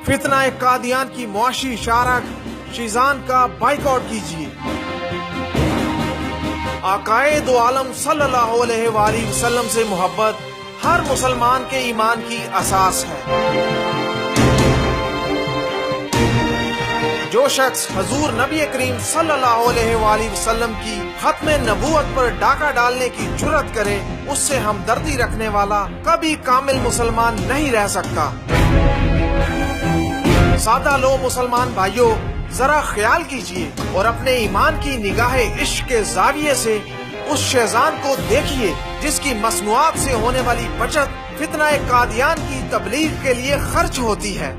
فتنہ قادیان کی معاشی شارک شیزان کا بائیکاٹ کیجیے۔ آقائے دو عالم صلی اللہ علیہ وآلہ وسلم سے محبت ہر مسلمان کے ایمان کی اساس ہے۔ جو شخص حضور نبی کریم صلی اللہ علیہ وآلہ وسلم کی ختم نبوت پر ڈاکہ ڈالنے کی جرات کرے، اس سے ہمدردی رکھنے والا کبھی کامل مسلمان نہیں رہ سکتا۔ سادہ لو مسلمان بھائیوں، ذرا خیال کیجئے اور اپنے ایمان کی نگاہ عشق کے زاویے سے اس شیزان کو دیکھیے جس کی مصنوعات سے ہونے والی بچت فتنہ قادیان کی تبلیغ کے لیے خرچ ہوتی ہے۔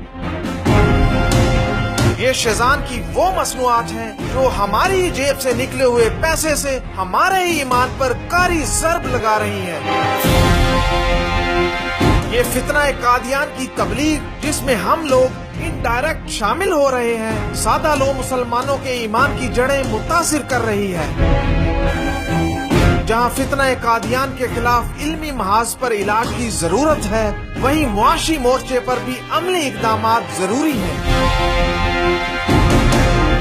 یہ شیزان کی وہ مصنوعات ہیں جو ہماری جیب سے نکلے ہوئے پیسے سے ہمارے ایمان پر کاری ضرب لگا رہی ہیں۔ یہ فتنہ قادیان کی تبلیغ جس میں ہم لوگ انڈائریکٹ شامل ہو رہے ہیں، سادہ لو مسلمانوں کے ایمان کی جڑیں متاثر کر رہی ہے۔ جہاں فتنہ قادیان کے خلاف علمی محاذ پر علاج کی ضرورت ہے، وہیں معاشی مورچے پر بھی عملی اقدامات ضروری ہیں۔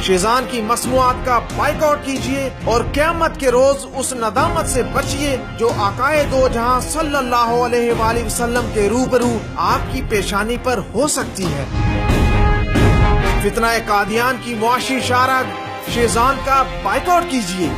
شیزان کی مصنوعات کا بائیکاٹ کیجیے اور قیامت کے روز اس ندامت سے بچیے جو آقائے دو جہاں صلی اللہ علیہ وآلہ وسلم کے روبرو آپ کی پیشانی پر ہو سکتی ہے۔ فتنہ قادیان کی معاشی شارک شیزان کا بائیکاٹ کیجیے۔